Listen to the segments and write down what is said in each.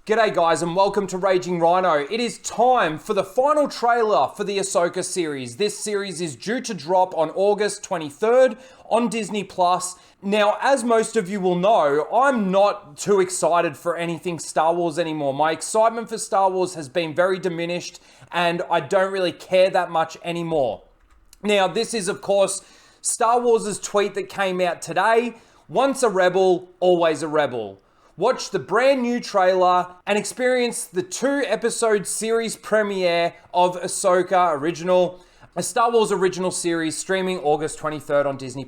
G'day guys and welcome to Raging Rhino. It is time for the final trailer for the Ahsoka series. This series is due to drop on August 23rd on Disney+. Now, as most of you will know, I'm not too excited for anything Star Wars anymore. My excitement for Star Wars has been very diminished and I don't really care that much anymore. Now, this is of course Star Wars' tweet that came out today. Once a rebel, always a rebel. Watch the brand new trailer and experience the 2-episode series premiere of Ahsoka a Star Wars original series streaming August 23rd on Disney+.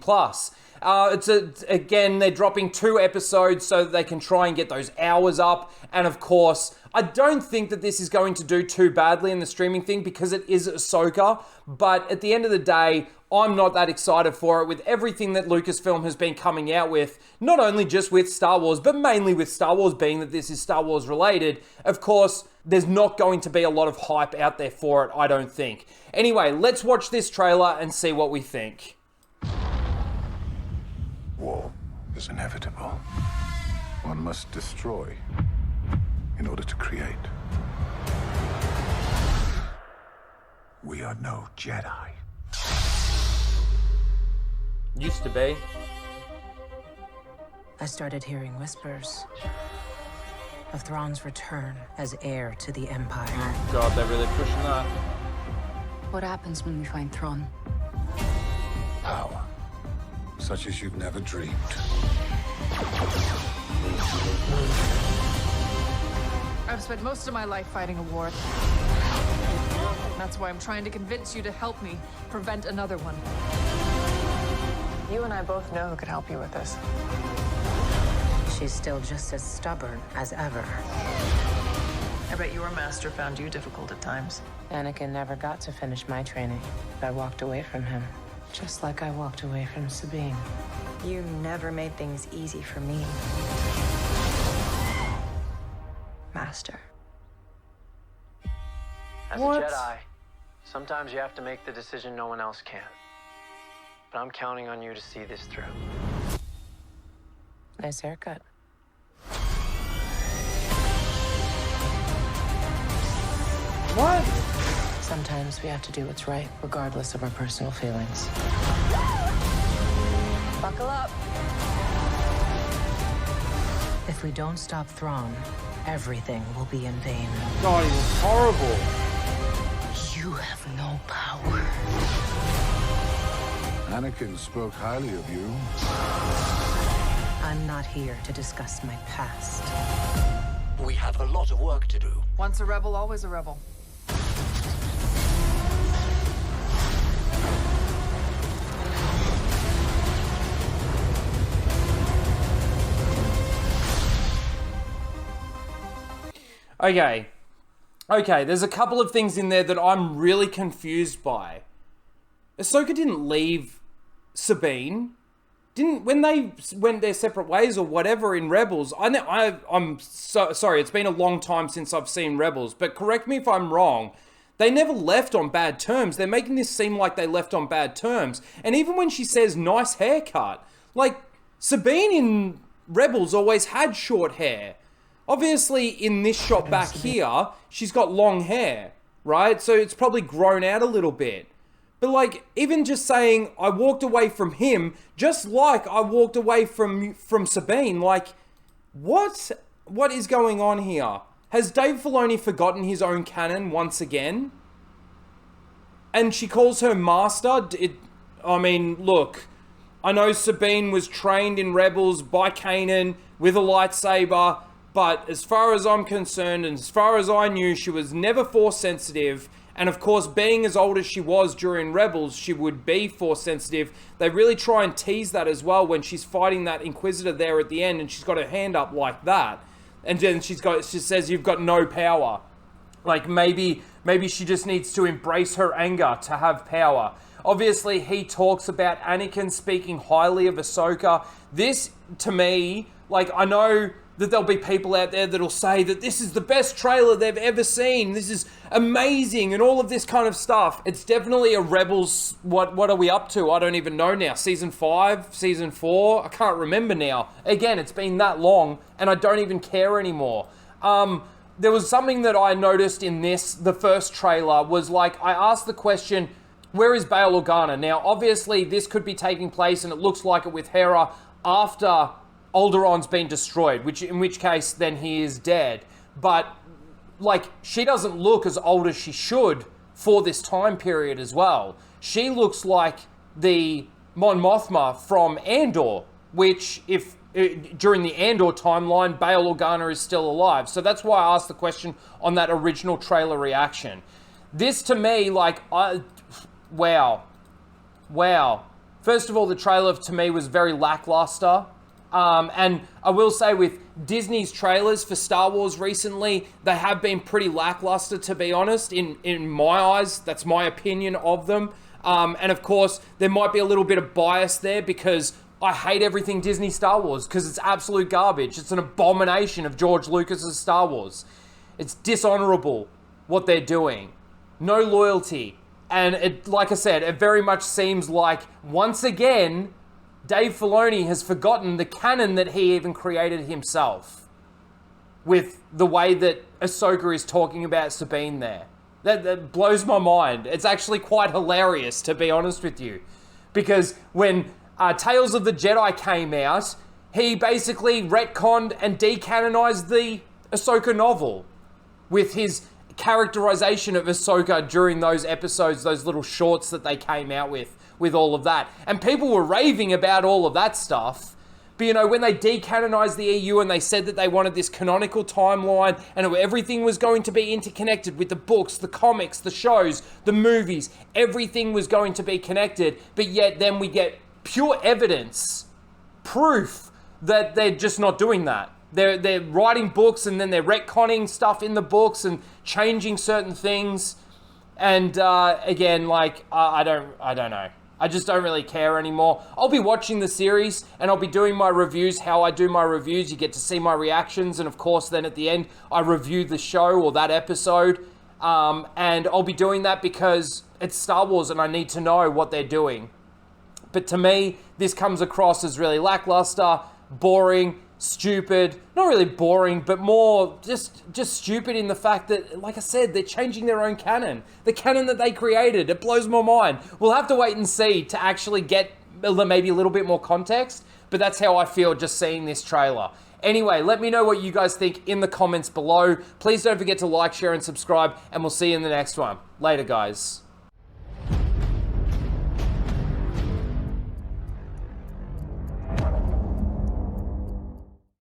Again, they're dropping 2 episodes so that they can try and get those hours up. And of course, I don't think that this is going to do too badly in the streaming thing because it is Ahsoka. But at the end of the day, I'm not that excited for it with everything that Lucasfilm has been coming out with, not only just with Star Wars, but mainly with Star Wars, being that this is Star Wars related. Of course, there's not going to be a lot of hype out there for it, I don't think. Anyway, let's watch this trailer and see what we think. War is inevitable. One must destroy in order to create. We are no Jedi. Used to be. I started hearing whispers of Thrawn's return as heir to the Empire. God, they're really pushing that. What happens when we find Thrawn? Power, such as you've never dreamed. I've spent most of my life fighting a war. That's why I'm trying to convince you to help me prevent another one. You and I both know who could help you with this. She's still just as stubborn as ever. I bet your master found you difficult at times. Anakin never got to finish my training. I walked away from him, just like I walked away from Sabine. You never made things easy for me, Master. As a Jedi, sometimes you have to make the decision no one else can. But I'm counting on you to see this through. Nice haircut. What? Sometimes we have to do what's right, regardless of our personal feelings. Buckle up. If we don't stop Thrawn, everything will be in vain. God, he was horrible. You have no power. Anakin spoke highly of you. I'm not here to discuss my past. We have a lot of work to do. Once a rebel, always a rebel. Okay, there's a couple of things in there that I'm really confused by. Ahsoka didn't leave Sabine. When they went their separate ways or whatever in Rebels, I'm so sorry, it's been a long time since I've seen Rebels, but correct me if I'm wrong, they never left on bad terms. They're making this seem like they left on bad terms. And even when she says nice haircut, like Sabine in Rebels always had short hair. Obviously in this shot back here, she's got long hair, right? So it's probably grown out a little bit. But like, even just saying, I walked away from him, just like I walked away from Sabine, like, what is going on here? Has Dave Filoni forgotten his own canon once again? And she calls her master. I mean, look, I know Sabine was trained in Rebels by Kanan with a lightsaber, but as far as I'm concerned, and as far as I knew, she was never Force sensitive. And of course, being as old as she was during Rebels, she would be Force sensitive. They really try and tease that as well when she's fighting that Inquisitor there at the end and she's got her hand up like that. And then she says, you've got no power. Like maybe she just needs to embrace her anger to have power. Obviously, he talks about Anakin speaking highly of Ahsoka. This, to me, like, I know that there'll be people out there that'll say that this is the best trailer they've ever seen. This is amazing and all of this kind of stuff. It's definitely a Rebels, what are we up to? I don't even know now. Season 5, Season 4? I can't remember now. Again, it's been that long and I don't even care anymore. There was something that I noticed in the first trailer, was like, I asked the question, where is Bail Organa? Now, obviously, this could be taking place, and it looks like it with Hera, after Alderaan's been destroyed, in which case, then he is dead. But, like, she doesn't look as old as she should for this time period as well. She looks like the Mon Mothma from Andor, which, during the Andor timeline, Bail Organa is still alive. So that's why I asked the question on that original trailer reaction. This, to me, like, wow. First of all, the trailer, to me, was very lackluster. And I will say, with Disney's trailers for Star Wars recently, they have been pretty lackluster, to be honest, in my eyes. That's my opinion of them. And of course, there might be a little bit of bias there, because I hate everything Disney Star Wars, because it's absolute garbage. It's an abomination of George Lucas's Star Wars. It's dishonorable what they're doing. No loyalty. And it, like I said, it very much seems like, once again, Dave Filoni has forgotten the canon that he even created himself, with the way that Ahsoka is talking about Sabine there. That blows my mind. It's actually quite hilarious, to be honest with you. Because when Tales of the Jedi came out, he basically retconned and decanonized the Ahsoka novel with his characterization of Ahsoka during those episodes, those little shorts that they came out with all of that. And people were raving about all of that stuff. But, you know, when they decanonized the EU and they said that they wanted this canonical timeline and everything was going to be interconnected with the books, the comics, the shows, the movies, everything was going to be connected. But yet then we get pure evidence, proof that they're just not doing that. They're writing books and then they're retconning stuff in the books and changing certain things. And again, like, I don't know. I just don't really care anymore. I'll be watching the series and I'll be doing my reviews, how I do my reviews. You get to see my reactions. And of course, then at the end, I review the show or that episode. And I'll be doing that because it's Star Wars and I need to know what they're doing. But to me, this comes across as really lackluster, boring, stupid. Not really boring, but more just stupid in the fact that, like I said, they're changing their own canon. The canon that they created. It blows my mind. We'll have to wait and see to actually get maybe a little bit more context, but that's how I feel just seeing this trailer. Anyway, let me know what you guys think in the comments below. Please don't forget to like, share, and subscribe, and we'll see you in the next one. Later, guys.